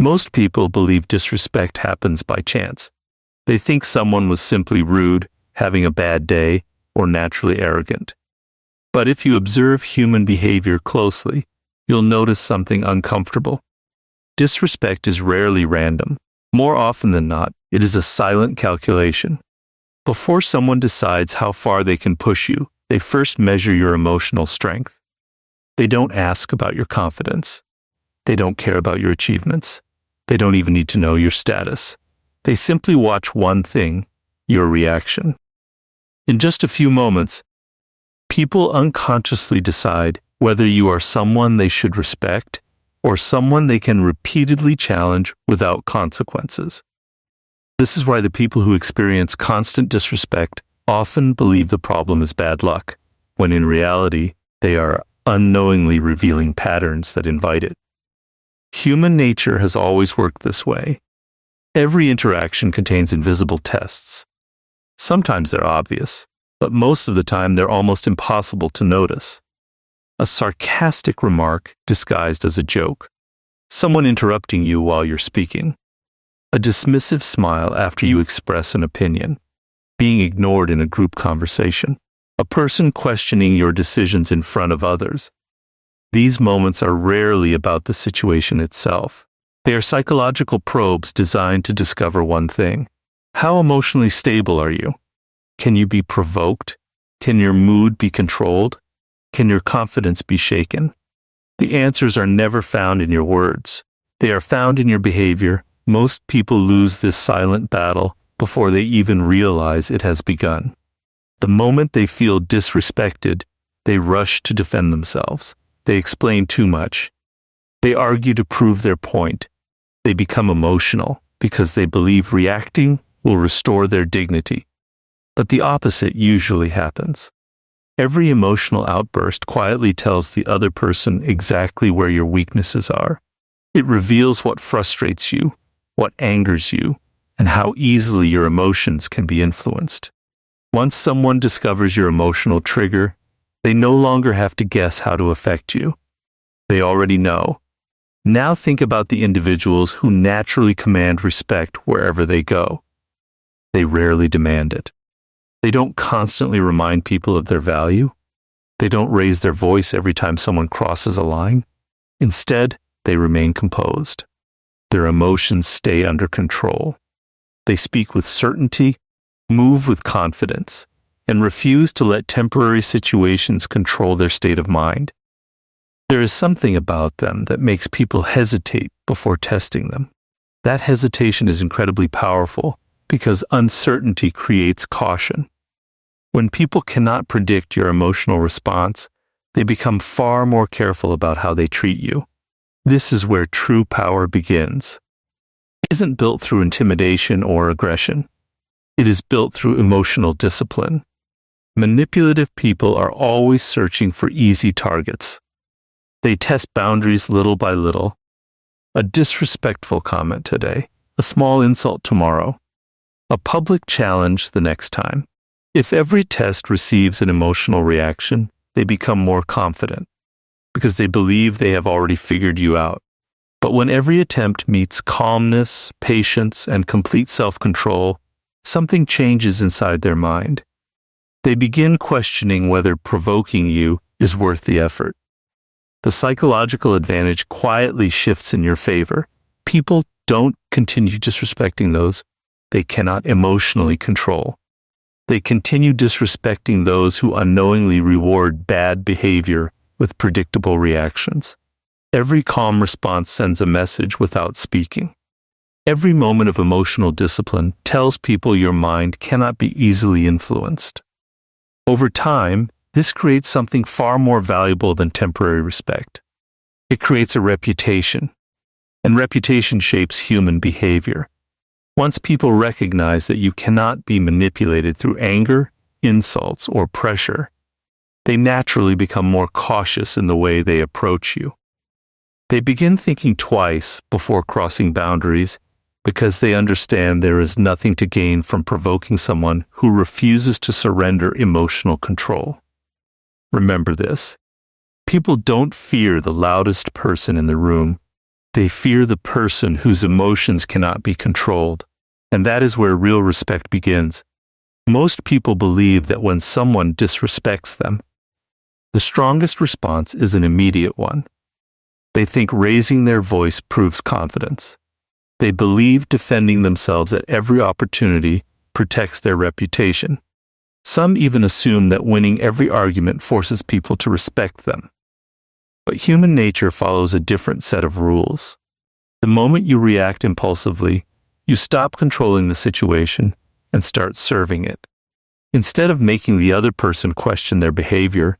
Most people believe disrespect happens by chance. They think someone was simply rude, having a bad day, or naturally arrogant. But if you observe human behavior closely, you'll notice something uncomfortable. Disrespect is rarely random. More often than not, it is a silent calculation. Before someone decides how far they can push you, they first measure your emotional strength. They don't ask about your confidence. They don't care about your achievements. They don't even need to know your status. They simply watch one thing: your reaction. In just a few moments, people unconsciously decide whether you are someone they should respect or someone they can repeatedly challenge without consequences. This is why the people who experience constant disrespect often believe the problem is bad luck, when in reality, they are unknowingly revealing patterns that invite it. Human nature has always worked this way. Every interaction contains invisible tests. Sometimes they're obvious, but most of the time they're almost impossible to notice. A sarcastic remark disguised as a joke, someone interrupting you while you're speaking, a dismissive smile after you express an opinion, being ignored in a group conversation, a person questioning your decisions in front of others. These moments are rarely about the situation itself. They are psychological probes designed to discover one thing: how emotionally stable are you? Can you be provoked? Can your mood be controlled? Can your confidence be shaken? The answers are never found in your words. They are found in your behavior. Most people lose this silent battle before they even realize it has begun. The moment they feel disrespected, they rush to defend themselves. They explain too much. They argue to prove their point. They become emotional because they believe reacting will restore their dignity. But the opposite usually happens. Every emotional outburst quietly tells the other person exactly where your weaknesses are. It reveals what frustrates you, what angers you, and how easily your emotions can be influenced. Once someone discovers your emotional trigger, they no longer have to guess how to affect you. They already know. Now think about the individuals who naturally command respect wherever they go. They rarely demand it. They don't constantly remind people of their value. They don't raise their voice every time someone crosses a line. Instead, they remain composed. Their emotions stay under control. They speak with certainty, move with confidence, and refuse to let temporary situations control their state of mind. There is something about them that makes people hesitate before testing them. That hesitation is incredibly powerful because uncertainty creates caution. When people cannot predict your emotional response, they become far more careful about how they treat you. This is where true power begins. It isn't built through intimidation or aggression. It is built through emotional discipline. Manipulative people are always searching for easy targets. They test boundaries little by little. A disrespectful comment today, a small insult tomorrow, a public challenge the next time. If every test receives an emotional reaction, they become more confident because they believe they have already figured you out. But when every attempt meets calmness, patience, and complete self-control, something changes inside their mind. They begin questioning whether provoking you is worth the effort. The psychological advantage quietly shifts in your favor. People don't continue disrespecting those they cannot emotionally control. They continue disrespecting those who unknowingly reward bad behavior with predictable reactions. Every calm response sends a message without speaking. Every moment of emotional discipline tells people your mind cannot be easily influenced. Over time, this creates something far more valuable than temporary respect. It creates a reputation, and reputation shapes human behavior. Once people recognize that you cannot be manipulated through anger, insults, or pressure, they naturally become more cautious in the way they approach you. They begin thinking twice before crossing boundaries because they understand there is nothing to gain from provoking someone who refuses to surrender emotional control. Remember this: people don't fear the loudest person in the room. They fear the person whose emotions cannot be controlled, and that is where real respect begins. Most people believe that when someone disrespects them, the strongest response is an immediate one. They think raising their voice proves confidence. They believe defending themselves at every opportunity protects their reputation. Some even assume that winning every argument forces people to respect them. But human nature follows a different set of rules. The moment you react impulsively, you stop controlling the situation and start serving it. Instead of making the other person question their behavior,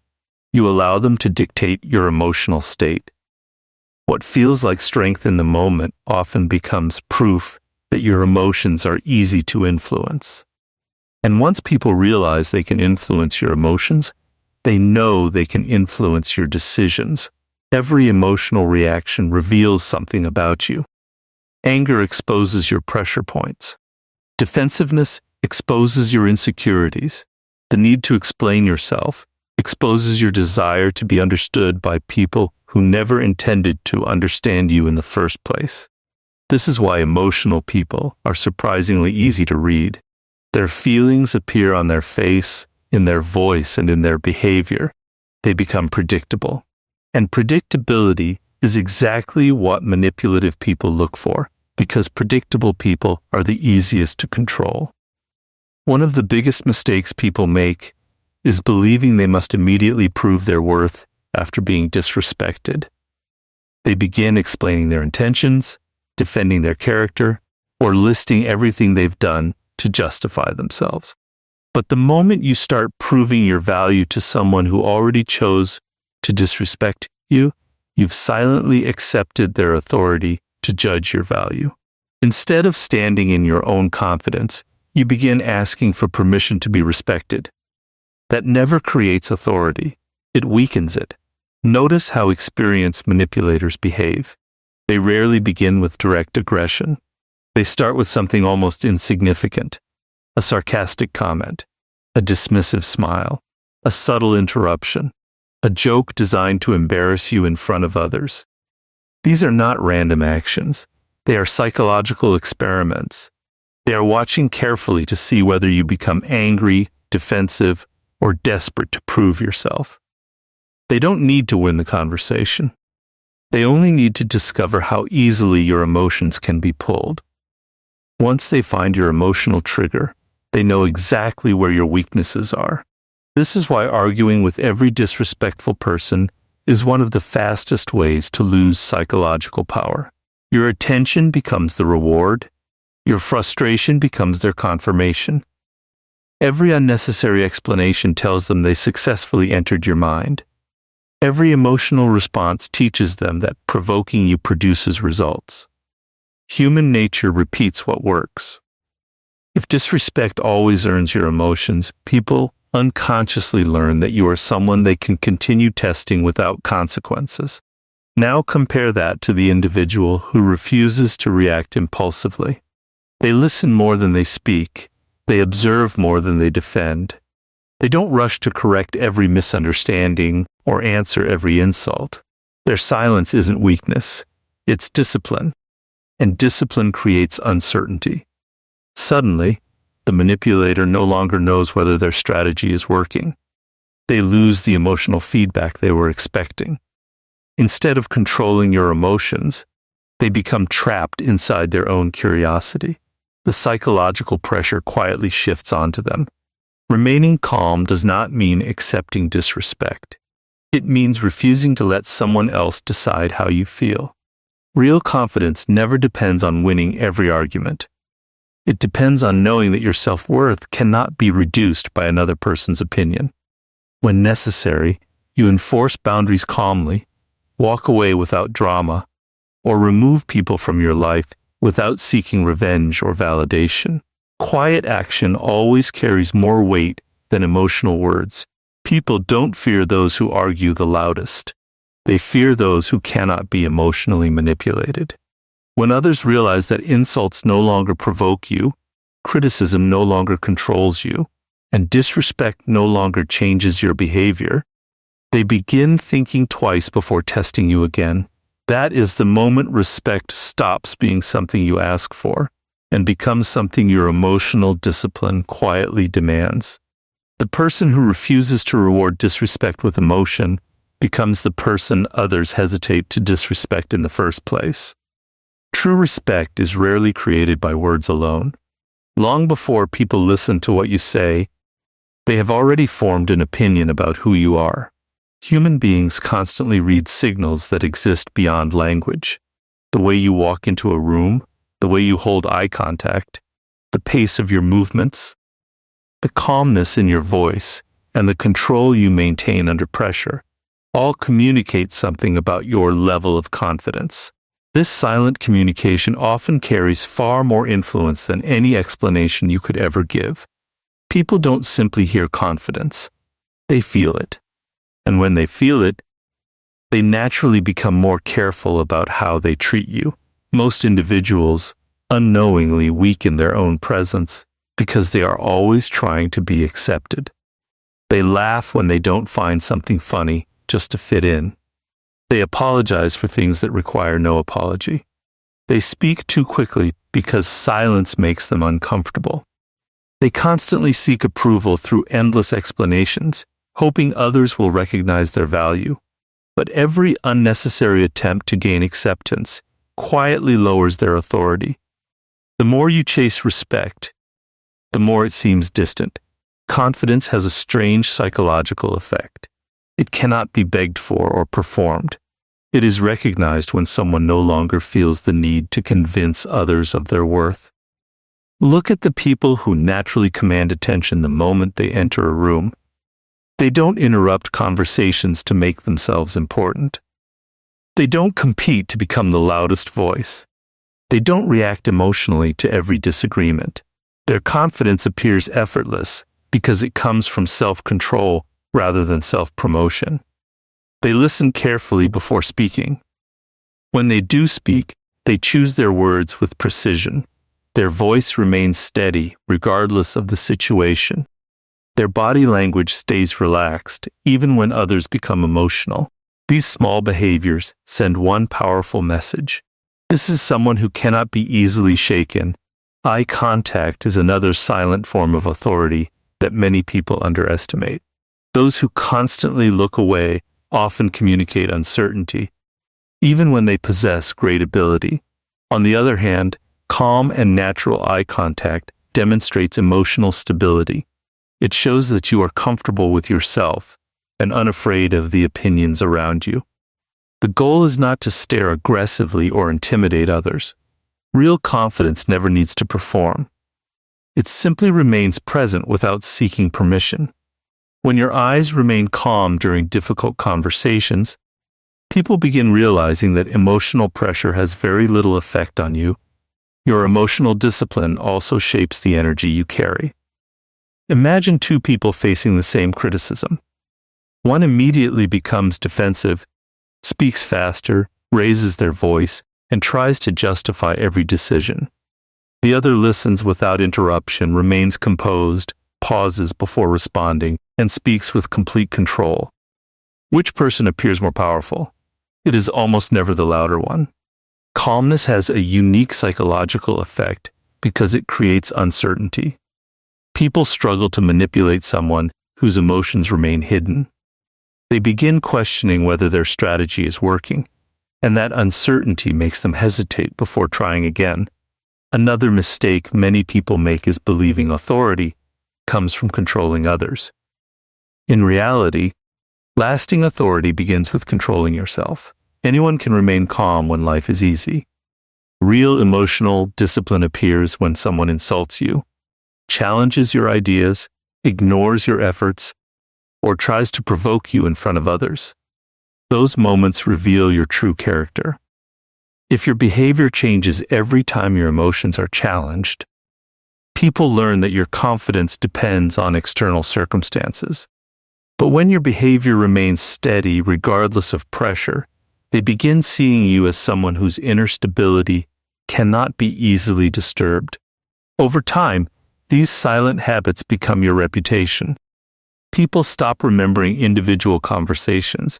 you allow them to dictate your emotional state. What feels like strength in the moment often becomes proof that your emotions are easy to influence. And once people realize they can influence your emotions, they know they can influence your decisions. Every emotional reaction reveals something about you. Anger exposes your pressure points. Defensiveness exposes your insecurities. The need to explain yourself exposes your desire to be understood by people who never intended to understand you in the first place. This is why emotional people are surprisingly easy to read. Their feelings appear on their face, in their voice, and in their behavior. They become predictable. And predictability is exactly what manipulative people look for, because predictable people are the easiest to control. One of the biggest mistakes people make is believing they must immediately prove their worth after being disrespected. They begin explaining their intentions, defending their character, or listing everything they've done to justify themselves. But the moment you start proving your value to someone who already chose to disrespect you, you've silently accepted their authority to judge your value. Instead of standing in your own confidence, you begin asking for permission to be respected. That never creates authority. It weakens it. Notice how experienced manipulators behave. They rarely begin with direct aggression. They start with something almost insignificant, a sarcastic comment, a dismissive smile, a subtle interruption, a joke designed to embarrass you in front of others. These are not random actions. They are psychological experiments. They are watching carefully to see whether you become angry, defensive, or desperate to prove yourself. They don't need to win the conversation. They only need to discover how easily your emotions can be pulled. Once they find your emotional trigger, they know exactly where your weaknesses are. This is why arguing with every disrespectful person is one of the fastest ways to lose psychological power. Your attention becomes the reward. Your frustration becomes their confirmation. Every unnecessary explanation tells them they successfully entered your mind. Every emotional response teaches them that provoking you produces results. Human nature repeats what works. If disrespect always earns your emotions, people unconsciously learn that you are someone they can continue testing without consequences. Now compare that to the individual who refuses to react impulsively. They listen more than they speak. They observe more than they defend. They don't rush to correct every misunderstanding or answer every insult. Their silence isn't weakness. It's discipline. And discipline creates uncertainty. Suddenly, the manipulator no longer knows whether their strategy is working. They lose the emotional feedback they were expecting. Instead of controlling your emotions, they become trapped inside their own curiosity. The psychological pressure quietly shifts onto them. Remaining calm does not mean accepting disrespect. It means refusing to let someone else decide how you feel. Real confidence never depends on winning every argument. It depends on knowing that your self-worth cannot be reduced by another person's opinion. When necessary, you enforce boundaries calmly, walk away without drama, or remove people from your life without seeking revenge or validation. Quiet action always carries more weight than emotional words. People don't fear those who argue the loudest. They fear those who cannot be emotionally manipulated. When others realize that insults no longer provoke you, criticism no longer controls you, and disrespect no longer changes your behavior, they begin thinking twice before testing you again. That is the moment respect stops being something you ask for and becomes something your emotional discipline quietly demands. The person who refuses to reward disrespect with emotion becomes the person others hesitate to disrespect in the first place. True respect is rarely created by words alone. Long before people listen to what you say, they have already formed an opinion about who you are. Human beings constantly read signals that exist beyond language. The way you walk into a room, the way you hold eye contact, the pace of your movements, the calmness in your voice, and the control you maintain under pressure all communicate something about your level of confidence. This silent communication often carries far more influence than any explanation you could ever give. People don't simply hear confidence, they feel it. And when they feel it, they naturally become more careful about how they treat you. Most individuals unknowingly weaken their own presence because they are always trying to be accepted. They laugh when they don't find something funny just to fit in. They apologize for things that require no apology. They speak too quickly because silence makes them uncomfortable. They constantly seek approval through endless explanations, hoping others will recognize their value. But every unnecessary attempt to gain acceptance quietly lowers their authority. The more you chase respect, the more it seems distant. Confidence has a strange psychological effect. It cannot be begged for or performed. It is recognized when someone no longer feels the need to convince others of their worth. Look at the people who naturally command attention the moment they enter a room. They don't interrupt conversations to make themselves important. They don't compete to become the loudest voice. They don't react emotionally to every disagreement. Their confidence appears effortless because it comes from self-control rather than self-promotion. They listen carefully before speaking. When they do speak, they choose their words with precision. Their voice remains steady regardless of the situation. Their body language stays relaxed even when others become emotional. These small behaviors send one powerful message. This is someone who cannot be easily shaken. Eye contact is another silent form of authority that many people underestimate. Those who constantly look away often communicate uncertainty, even when they possess great ability. On the other hand, calm and natural eye contact demonstrates emotional stability. It shows that you are comfortable with yourself and unafraid of the opinions around you. The goal is not to stare aggressively or intimidate others. Real confidence never needs to perform. It simply remains present without seeking permission. When your eyes remain calm during difficult conversations, people begin realizing that emotional pressure has very little effect on you. Your emotional discipline also shapes the energy you carry. Imagine two people facing the same criticism. One immediately becomes defensive, speaks faster, raises their voice, and tries to justify every decision. The other listens without interruption, remains composed, pauses before responding, and speaks with complete control. Which person appears more powerful? It is almost never the louder one. Calmness has a unique psychological effect because it creates uncertainty. People struggle to manipulate someone whose emotions remain hidden. They begin questioning whether their strategy is working, and that uncertainty makes them hesitate before trying again. Another mistake many people make is believing authority comes from controlling others. In reality, lasting authority begins with controlling yourself. Anyone can remain calm when life is easy. Real emotional discipline appears when someone insults you, challenges your ideas, ignores your efforts, or tries to provoke you in front of others. Those moments reveal your true character. If your behavior changes every time your emotions are challenged, people learn that your confidence depends on external circumstances. But when your behavior remains steady regardless of pressure, they begin seeing you as someone whose inner stability cannot be easily disturbed. Over time, these silent habits become your reputation. People stop remembering individual conversations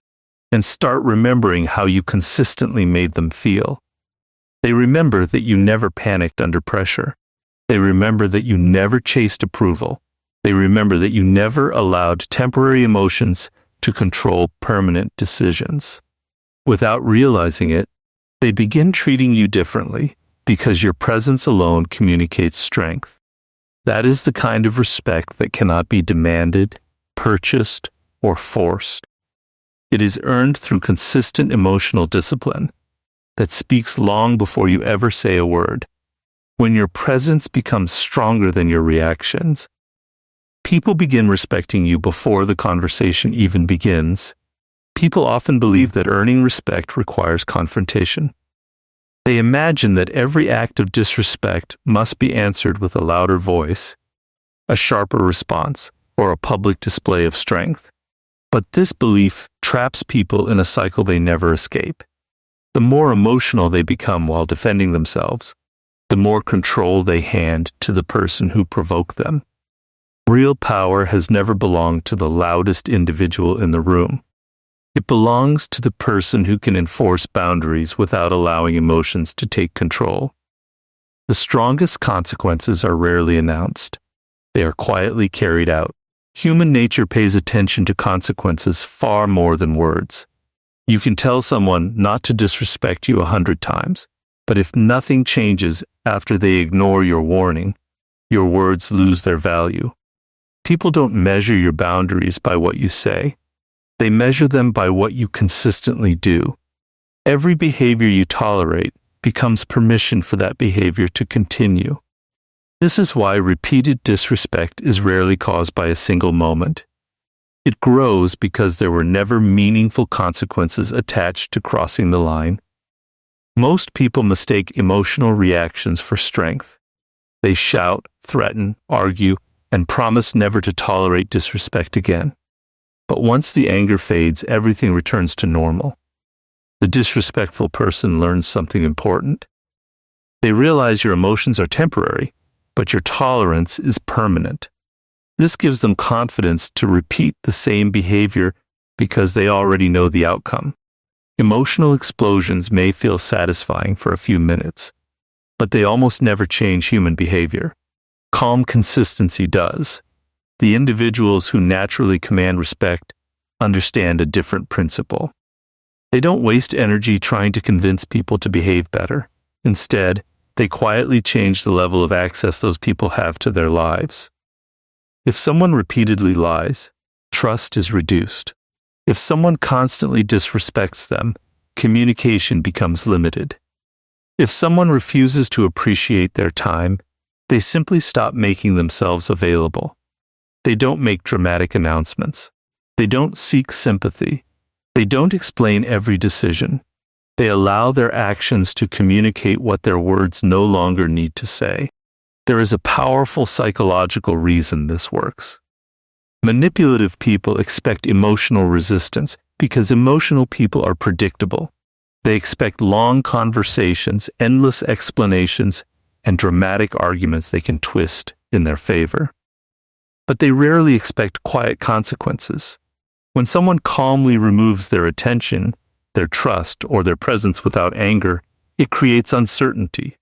and start remembering how you consistently made them feel. They remember that you never panicked under pressure. They remember that you never chased approval. They remember that you never allowed temporary emotions to control permanent decisions. Without realizing it, they begin treating you differently because your presence alone communicates strength. That is the kind of respect that cannot be demanded, purchased, or forced. It is earned through consistent emotional discipline that speaks long before you ever say a word. When your presence becomes stronger than your reactions, people begin respecting you before the conversation even begins. People often believe that earning respect requires confrontation. They imagine that every act of disrespect must be answered with a louder voice, a sharper response, or a public display of strength. But this belief traps people in a cycle they never escape. The more emotional they become while defending themselves, the more control they hand to the person who provoked them. Real power has never belonged to the loudest individual in the room. It belongs to the person who can enforce boundaries without allowing emotions to take control. The strongest consequences are rarely announced. They are quietly carried out. Human nature pays attention to consequences far more than words. You can tell someone not to disrespect you 100 times, but if nothing changes after they ignore your warning, your words lose their value. People don't measure your boundaries by what you say. They measure them by what you consistently do. Every behavior you tolerate becomes permission for that behavior to continue. This is why repeated disrespect is rarely caused by a single moment. It grows because there were never meaningful consequences attached to crossing the line. Most people mistake emotional reactions for strength. They shout, threaten, argue, and promise never to tolerate disrespect again. But once the anger fades, everything returns to normal. The disrespectful person learns something important. They realize your emotions are temporary, but your tolerance is permanent. This gives them confidence to repeat the same behavior because they already know the outcome. Emotional explosions may feel satisfying for a few minutes, but they almost never change human behavior. Calm consistency does. The individuals who naturally command respect understand a different principle. They don't waste energy trying to convince people to behave better. Instead, they quietly change the level of access those people have to their lives. If someone repeatedly lies, trust is reduced. If someone constantly disrespects them, communication becomes limited. If someone refuses to appreciate their time, they simply stop making themselves available. They don't make dramatic announcements. They don't seek sympathy. They don't explain every decision. They allow their actions to communicate what their words no longer need to say. There is a powerful psychological reason this works. Manipulative people expect emotional resistance because emotional people are predictable. They expect long conversations, endless explanations, and dramatic arguments they can twist in their favor. But they rarely expect quiet consequences. When someone calmly removes their attention, their trust, or their presence without anger, it creates uncertainty.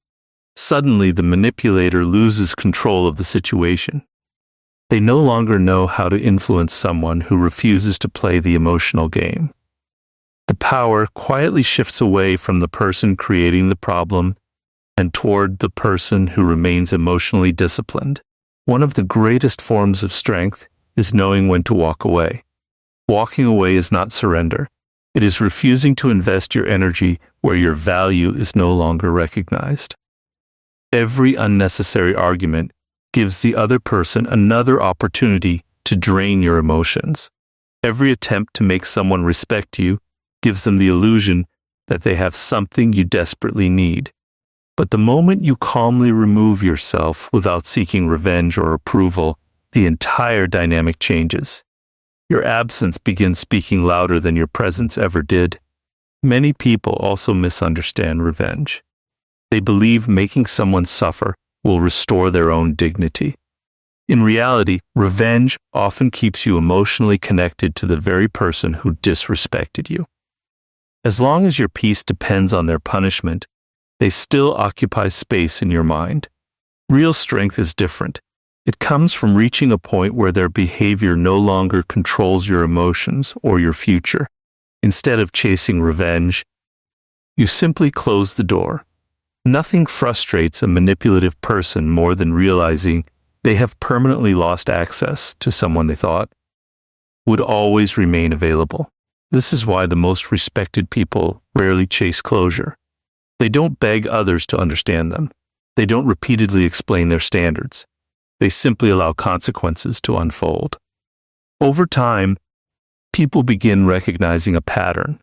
Suddenly, the manipulator loses control of the situation. They no longer know how to influence someone who refuses to play the emotional game. The power quietly shifts away from the person creating the problem and toward the person who remains emotionally disciplined. One of the greatest forms of strength is knowing when to walk away. Walking away is not surrender. It is refusing to invest your energy where your value is no longer recognized. Every unnecessary argument gives the other person another opportunity to drain your emotions. Every attempt to make someone respect you gives them the illusion that they have something you desperately need. But the moment you calmly remove yourself without seeking revenge or approval, the entire dynamic changes. Your absence begins speaking louder than your presence ever did. Many people also misunderstand revenge. They believe making someone suffer will restore their own dignity. In reality, revenge often keeps you emotionally connected to the very person who disrespected you. As long as your peace depends on their punishment, they still occupy space in your mind. Real strength is different. It comes from reaching a point where their behavior no longer controls your emotions or your future. Instead of chasing revenge, you simply close the door. Nothing frustrates a manipulative person more than realizing they have permanently lost access to someone they thought would always remain available. This is why the most respected people rarely chase closure. They don't beg others to understand them. They don't repeatedly explain their standards. They simply allow consequences to unfold. Over time, people begin recognizing a pattern.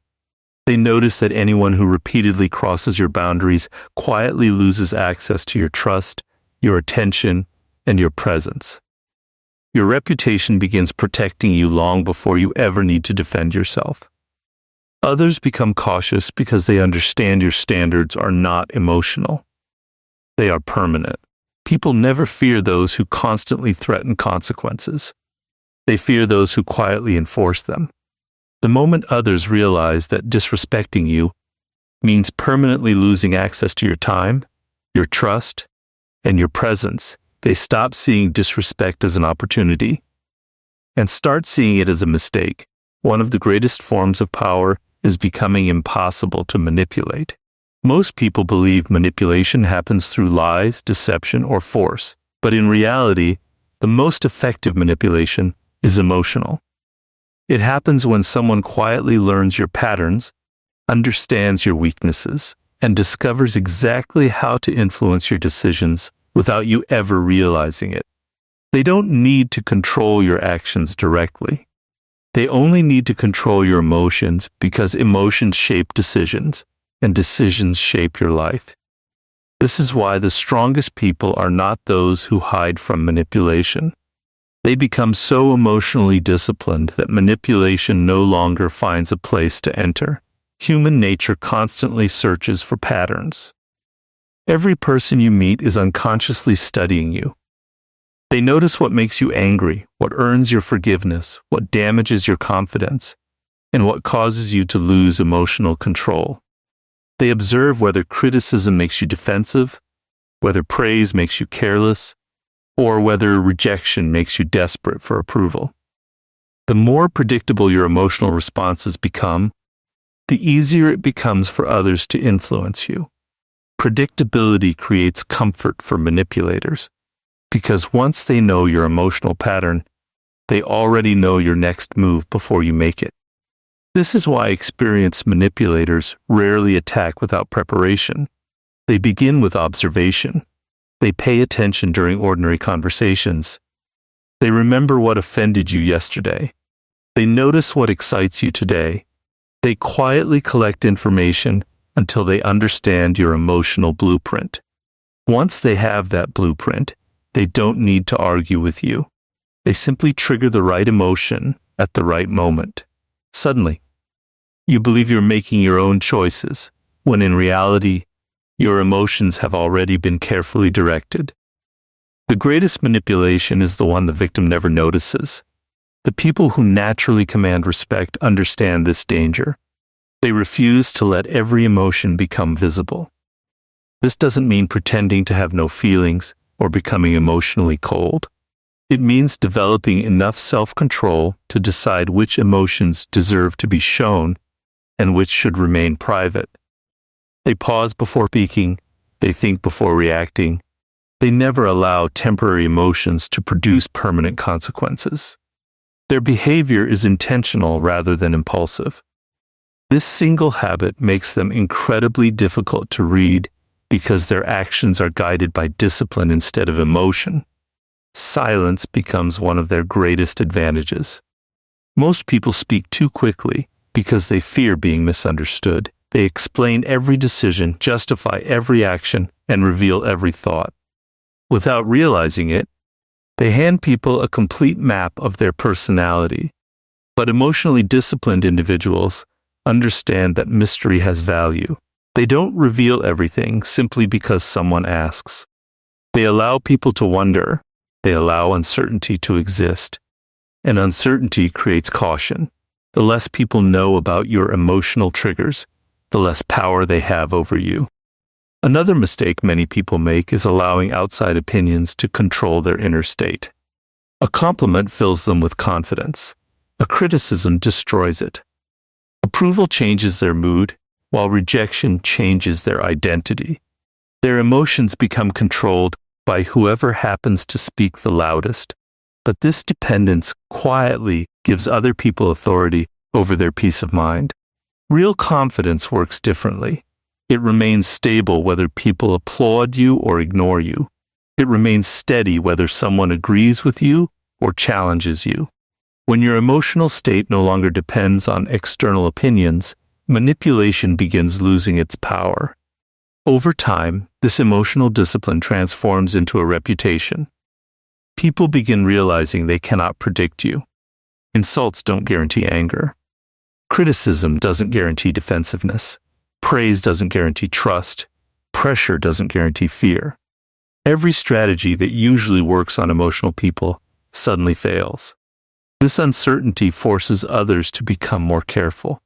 They notice that anyone who repeatedly crosses your boundaries quietly loses access to your trust, your attention, and your presence. Your reputation begins protecting you long before you ever need to defend yourself. Others become cautious because they understand your standards are not emotional. They are permanent. People never fear those who constantly threaten consequences. They fear those who quietly enforce them. The moment others realize that disrespecting you means permanently losing access to your time, your trust, and your presence, they stop seeing disrespect as an opportunity and start seeing it as a mistake. One of the greatest forms of power is becoming impossible to manipulate. Most people believe manipulation happens through lies, deception, or force, but in reality, the most effective manipulation is emotional. It happens when someone quietly learns your patterns, understands your weaknesses, and discovers exactly how to influence your decisions without you ever realizing it. They don't need to control your actions directly. They only need to control your emotions because emotions shape decisions, and decisions shape your life. This is why the strongest people are not those who hide from manipulation. They become so emotionally disciplined that manipulation no longer finds a place to enter. Human nature constantly searches for patterns. Every person you meet is unconsciously studying you. They notice what makes you angry, what earns your forgiveness, what damages your confidence, and what causes you to lose emotional control. They observe whether criticism makes you defensive, whether praise makes you careless, or whether rejection makes you desperate for approval. The more predictable your emotional responses become, the easier it becomes for others to influence you. Predictability creates comfort for manipulators, because once they know your emotional pattern, they already know your next move before you make it. This is why experienced manipulators rarely attack without preparation. They begin with observation. They pay attention during ordinary conversations. They remember what offended you yesterday. They notice what excites you today. They quietly collect information until they understand your emotional blueprint. Once they have that blueprint, they don't need to argue with you. They simply trigger the right emotion at the right moment. Suddenly, you believe you're making your own choices, when in reality, your emotions have already been carefully directed. The greatest manipulation is the one the victim never notices. The people who naturally command respect understand this danger. They refuse to let every emotion become visible. This doesn't mean pretending to have no feelings or becoming emotionally cold. It means developing enough self-control to decide which emotions deserve to be shown and which should remain private. They pause before speaking. They think before reacting. They never allow temporary emotions to produce permanent consequences. Their behavior is intentional rather than impulsive. This single habit makes them incredibly difficult to read because their actions are guided by discipline instead of emotion. Silence becomes one of their greatest advantages. Most people speak too quickly because they fear being misunderstood. They explain every decision, justify every action, and reveal every thought. Without realizing it, they hand people a complete map of their personality. But emotionally disciplined individuals understand that mystery has value. They don't reveal everything simply because someone asks. They allow people to wonder. They allow uncertainty to exist. And uncertainty creates caution. the less people know about your emotional triggers, the less power they have over you. Another mistake many people make is allowing outside opinions to control their inner state. A compliment fills them with confidence. A criticism destroys it. Approval changes their mood, while rejection changes their identity. Their emotions become controlled by whoever happens to speak the loudest. But this dependence quietly gives other people authority over their peace of mind. Real confidence works differently. It remains stable whether people applaud you or ignore you. It remains steady whether someone agrees with you or challenges you. When your emotional state no longer depends on external opinions, manipulation begins losing its power. Over time, this emotional discipline transforms into a reputation. People begin realizing they cannot predict you. Insults don't guarantee anger. Criticism doesn't guarantee defensiveness. Praise doesn't guarantee trust. Pressure doesn't guarantee fear. Every strategy that usually works on emotional people suddenly fails. This uncertainty forces others to become more careful.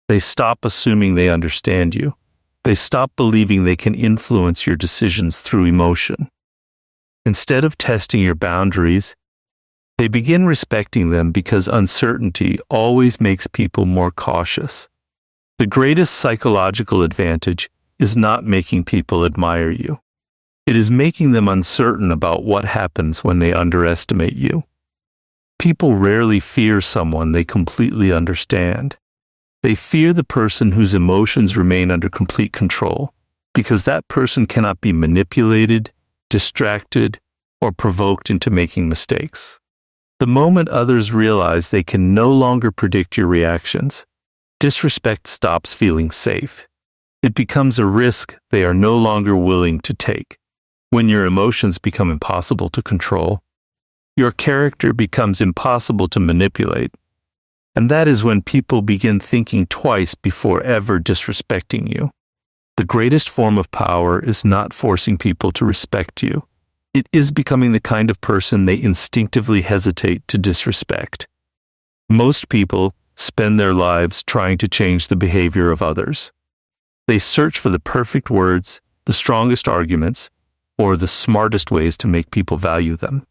They stop assuming they understand you. They stop believing they can influence your decisions through emotion. Instead of testing your boundaries, they begin respecting them because uncertainty always makes people more cautious. The greatest psychological advantage is not making people admire you. It is making them uncertain about what happens when they underestimate you. People rarely fear someone they completely understand. They fear the person whose emotions remain under complete control, because that person cannot be manipulated, distracted, or provoked into making mistakes. The moment others realize they can no longer predict your reactions, disrespect stops feeling safe. It becomes a risk they are no longer willing to take. When your emotions become impossible to control, your character becomes impossible to manipulate. And that is when people begin thinking twice before ever disrespecting you. The greatest form of power is not forcing people to respect you. It is becoming the kind of person they instinctively hesitate to disrespect. Most people spend their lives trying to change the behavior of others. They search for the perfect words, the strongest arguments, or the smartest ways to make people value them.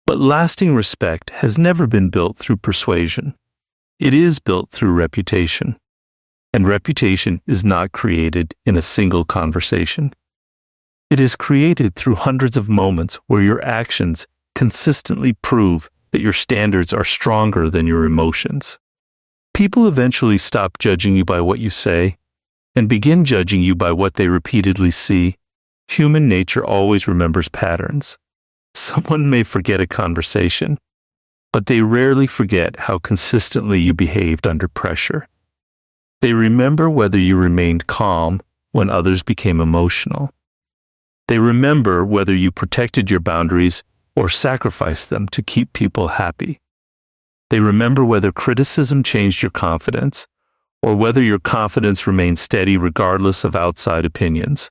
But lasting respect has never been built through persuasion. It is built through reputation. And reputation is not created in a single conversation. It is created through hundreds of moments where your actions consistently prove that your standards are stronger than your emotions. People eventually stop judging you by what you say and begin judging you by what they repeatedly see. Human nature always remembers patterns. Someone may forget a conversation, but they rarely forget how consistently you behaved under pressure. They remember whether you remained calm when others became emotional. They remember whether you protected your boundaries or sacrificed them to keep people happy. They remember whether criticism changed your confidence or whether your confidence remained steady regardless of outside opinions.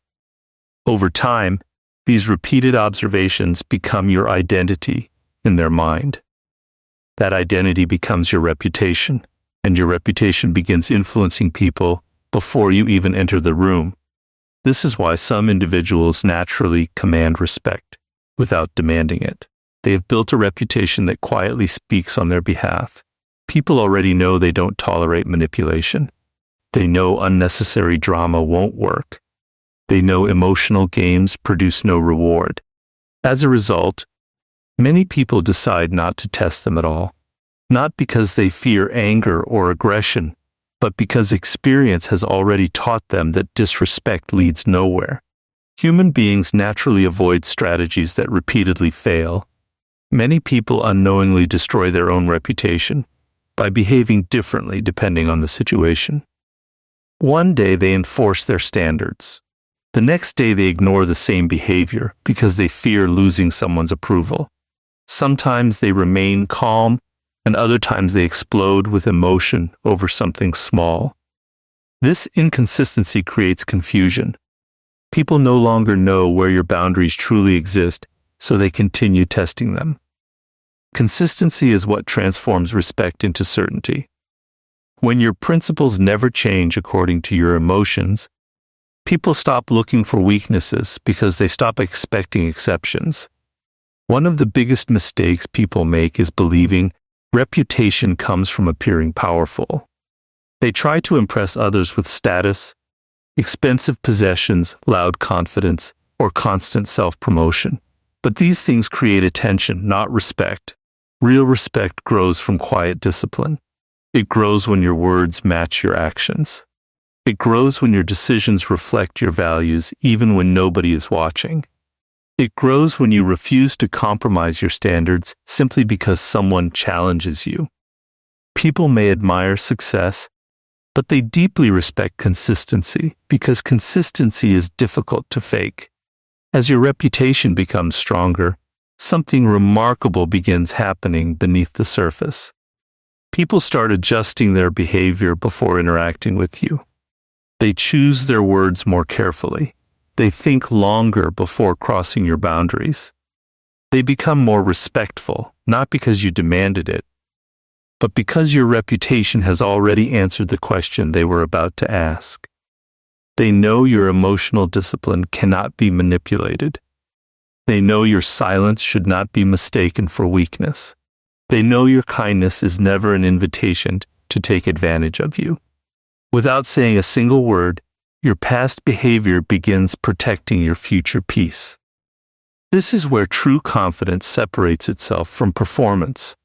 Over time, these repeated observations become your identity in their mind. That identity becomes your reputation, and your reputation begins influencing people before you even enter the room. This is why some individuals naturally command respect without demanding it. They have built a reputation that quietly speaks on their behalf. People already know they don't tolerate manipulation. They know unnecessary drama won't work. They know emotional games produce no reward. As a result, many people decide not to test them at all, not because they fear anger or aggression, but because experience has already taught them that disrespect leads nowhere. Human beings naturally avoid strategies that repeatedly fail. Many people unknowingly destroy their own reputation by behaving differently depending on the situation. One day they enforce their standards. The next day they ignore the same behavior because they fear losing someone's approval. Sometimes they remain calm, and other times they explode with emotion over something small. This inconsistency creates confusion. People no longer know where your boundaries truly exist, so they continue testing them. Consistency is what transforms respect into certainty. When your principles never change according to your emotions, people stop looking for weaknesses because they stop expecting exceptions. One of the biggest mistakes people make is believing reputation comes from appearing powerful. They try to impress others with status, expensive possessions, loud confidence, or constant self-promotion. But these things create attention, not respect. Real respect grows from quiet discipline. It grows when your words match your actions. It grows when your decisions reflect your values, even when nobody is watching. It grows when you refuse to compromise your standards simply because someone challenges you. People may admire success, but they deeply respect consistency because consistency is difficult to fake. As your reputation becomes stronger, something remarkable begins happening beneath the surface. People start adjusting their behavior before interacting with you. They choose their words more carefully. They think longer before crossing your boundaries. They become more respectful, not because you demanded it, but because your reputation has already answered the question they were about to ask. They know your emotional discipline cannot be manipulated. They know your silence should not be mistaken for weakness. They know your kindness is never an invitation to take advantage of you. Without saying a single word, your past behavior begins protecting your future peace. This is where true confidence separates itself from performance.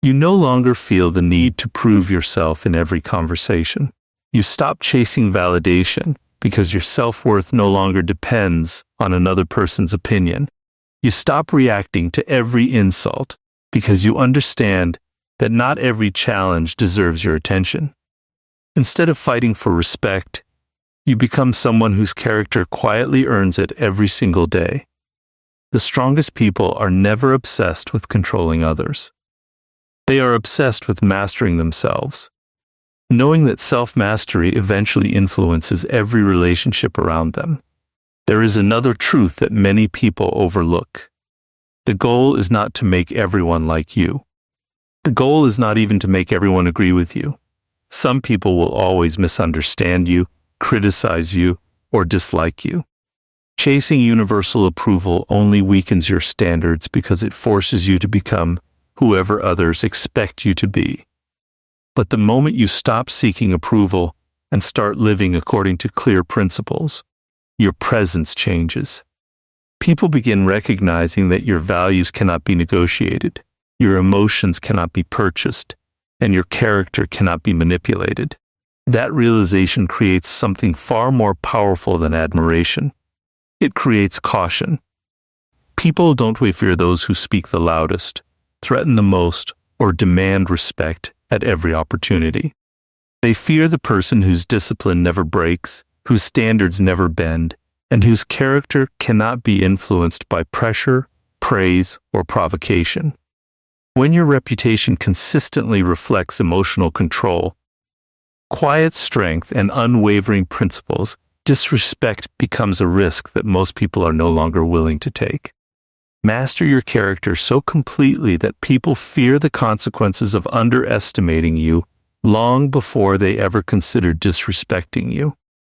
You no longer feel the need to prove yourself in every conversation. You stop chasing validation because your self-worth no longer depends on another person's opinion. You stop reacting to every insult because you understand that not every challenge deserves your attention. Instead of fighting for respect, you become someone whose character quietly earns it every single day. The strongest people are never obsessed with controlling others. They are obsessed with mastering themselves, knowing that self-mastery eventually influences every relationship around them. There is another truth that many people overlook. The goal is not to make everyone like you. The goal is not even to make everyone agree with you. Some people will always misunderstand you, criticize you, or dislike you. Chasing universal approval only weakens your standards because it forces you to become whoever others expect you to be. But the moment you stop seeking approval and start living according to clear principles, your presence changes. People begin recognizing that your values cannot be negotiated, your emotions cannot be purchased, and your character cannot be manipulated. That realization creates something far more powerful than admiration. It creates caution. People don't fear those who speak the loudest, threaten the most, or demand respect at every opportunity. They fear the person whose discipline never breaks, whose standards never bend, and whose character cannot be influenced by pressure, praise, or provocation. When your reputation consistently reflects emotional control, quiet strength, and unwavering principles, disrespect becomes a risk that most people are no longer willing to take. Master your character so completely that people fear the consequences of underestimating you long before they ever consider disrespecting you.